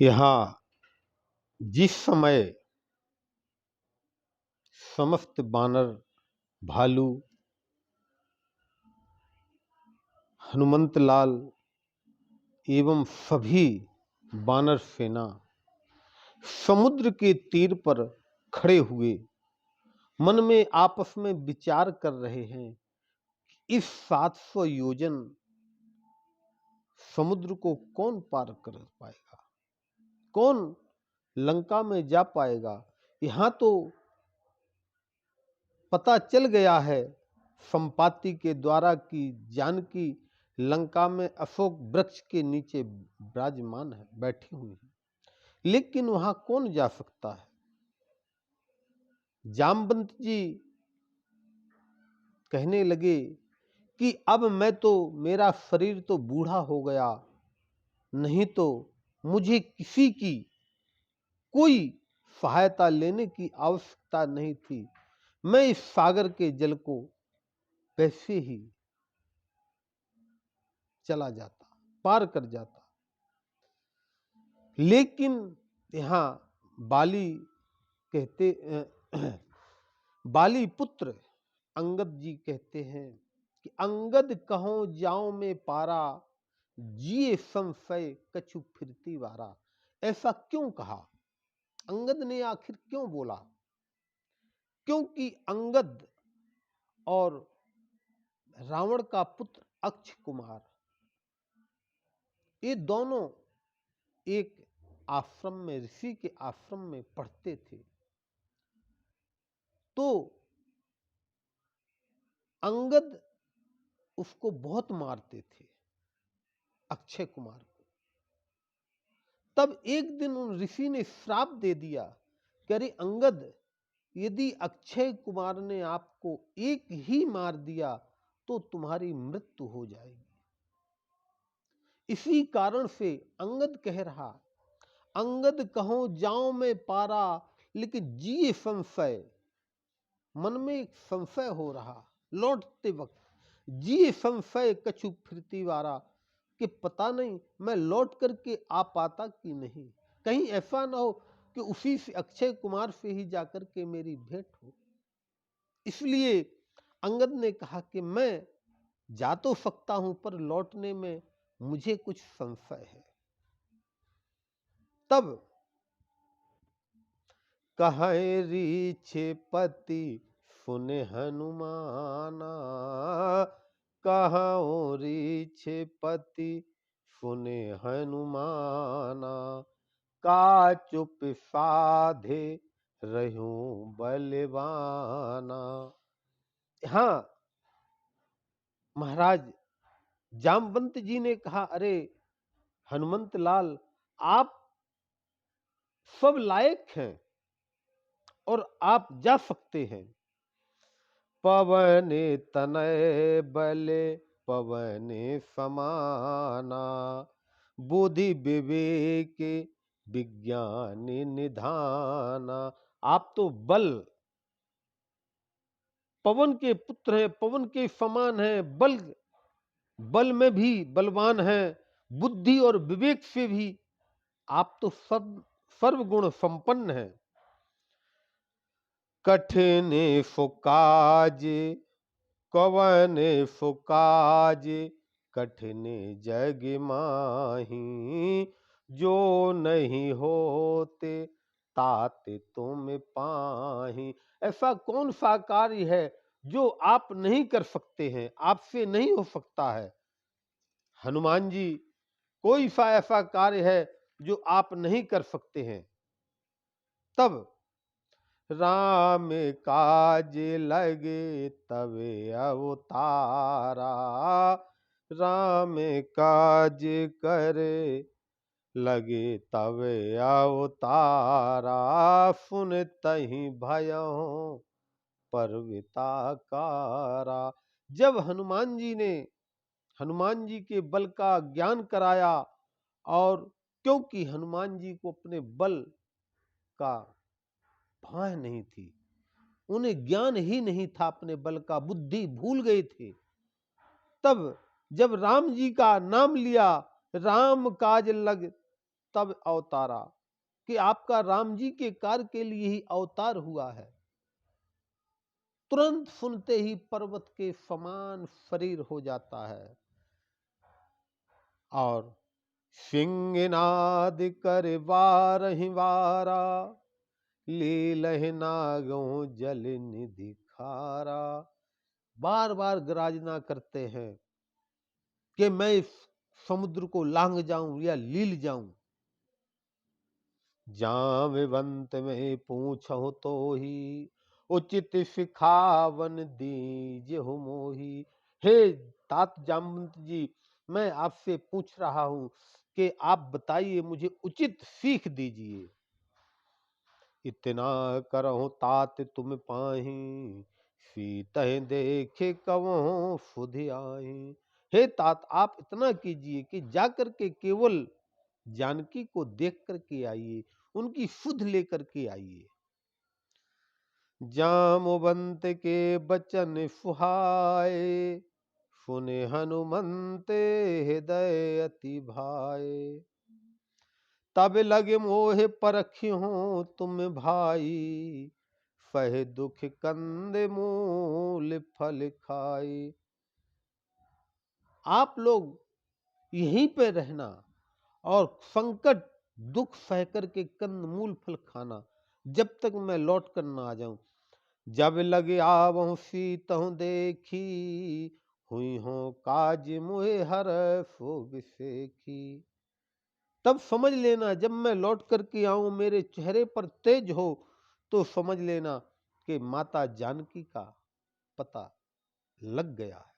यहाँ जिस समय समस्त बानर, भालू, हनुमंत लाल एवं सभी बानर सेना समुद्र के तीर पर खड़े हुए मन में आपस में विचार कर रहे हैं, इस 700 योजन समुद्र को कौन पार कर पाएगा, कौन लंका में जा पाएगा। यहां तो पता चल गया है संपाति के द्वारा कि जानकी लंका में अशोक वृक्ष के नीचे विराजमान है, बैठी हुई है, लेकिन वहां कौन जा सकता है। जामवंत जी कहने लगे कि अब मैं तो, मेरा शरीर तो बूढ़ा हो गया, नहीं तो मुझे किसी की कोई सहायता लेने की आवश्यकता नहीं थी, मैं इस सागर के जल को वैसे ही चला जाता, पार कर जाता। लेकिन यहाँ बाली कहते बाली पुत्र अंगद जी कहते हैं कि अंगद कहो जाओ में पारा, जिए संशय कछु फिरती वारा। ऐसा क्यों कहा, अंगद ने आखिर क्यों बोला? क्योंकि अंगद और रावण का पुत्र अक्ष कुमार, ये दोनों एक आश्रम में, ऋषि के आश्रम में पढ़ते थे। तो अंगद उसको बहुत मारते थे, अक्षय कुमार को। तब एक दिन उन ऋषि ने श्राप दे दिया कि अरे अंगद, यदि अक्षय कुमार ने आपको एक ही मार दिया तो तुम्हारी मृत्यु हो जाएगी। इसी कारण से अंगद कह रहा, अंगद कहो जाओ में पारा, लेकिन जिए संशय, मन में एक संशय हो रहा लौटते वक्त, जिए संशय कछु फिरती वारा, कि पता नहीं मैं लौट करके आ पाता कि नहीं, कहीं ऐसा ना हो कि उसी से अक्षय कुमार से ही जाकर के मेरी भेंट हो। इसलिए अंगद ने कहा कि मैं जा तो सकता हूं, पर लौटने में मुझे कुछ संशय है। तब कहे रीछे पति सुने हनुमाना, कहो रीछे पति सुने हनुमाना, का चुप साधे रहूं बलवाना। हाँ, महाराज जामवंत जी ने कहा, अरे हनुमंत लाल, आप सब लायक हैं और आप जा सकते हैं। पवन तनय बले पवन समाना, बुद्धि विवेक विज्ञान निधाना। आप तो बल, पवन के पुत्र हैं, पवन के समान हैं, बल में भी बलवान हैं, बुद्धि और विवेक से भी आप तो सर्वगुण संपन्न हैं। कठिन फुकाज कवन फुकाज, कठिन जग माही, जो नहीं होते ताते तुम पाही। ऐसा कौन सा कार्य है जो आप नहीं कर सकते हैं, आपसे नहीं हो सकता है। हनुमान जी, कोई सा ऐसा कार्य है जो आप नहीं कर सकते हैं। तब राम काज लगे तवे अवतारा, राम काज करे लगे तवे अवतारा, सुन तही भयउ परविताकारा। जब हनुमान जी के बल का ज्ञान कराया, और क्योंकि हनुमान जी को अपने बल का भान नहीं थी, उन्हें ज्ञान ही नहीं था अपने बल का, बुद्धि भूल गए थे। तब जब राम जी का नाम लिया, राम काज लग तब अवतारा, कि आपका राम जी के कार्य के लिए ही अवतार हुआ है। तुरंत सुनते ही पर्वत के समान शरीर हो जाता है और सिंहनाद कर बारहि वारा, लीलहि नागों जल निधि खारा। बार बार गराजना करते हैं कि मैं इस समुद्र को लांघ जाऊं या लील जाऊं। जामवंत में पूछो तो ही, उचित सिखावन दीजहु मोही। हे तात जामवंत जी, मैं आपसे पूछ रहा हूं कि आप बताइए, मुझे उचित सीख दीजिए। इतना करहु तात तुम पाही, सीतहि देखे कवहुं सुधि आही। हे तात, आप इतना कीजिए कि जाकर के केवल जानकी को देख करके आइए, उनकी सुध लेकर के आइए। जामवंत के बचन सुहाए, सुने हनुमंत हृदय अति भाए। तब लगे मोह परखियो तुम भाई, सह दुख कंद मूल फल खाई। आप लोग यहीं पे रहना और संकट दुख सह करके कंद मूल फल खाना, जब तक मैं लौट कर ना आ जाऊं। जब लगे आवहु सीतहु देखी, हुई हो काज मुहे हर सो बिसेखी। तब समझ लेना, जब मैं लौट करके आऊं, मेरे चेहरे पर तेज हो, तो समझ लेना कि माता जानकी का पता लग गया है।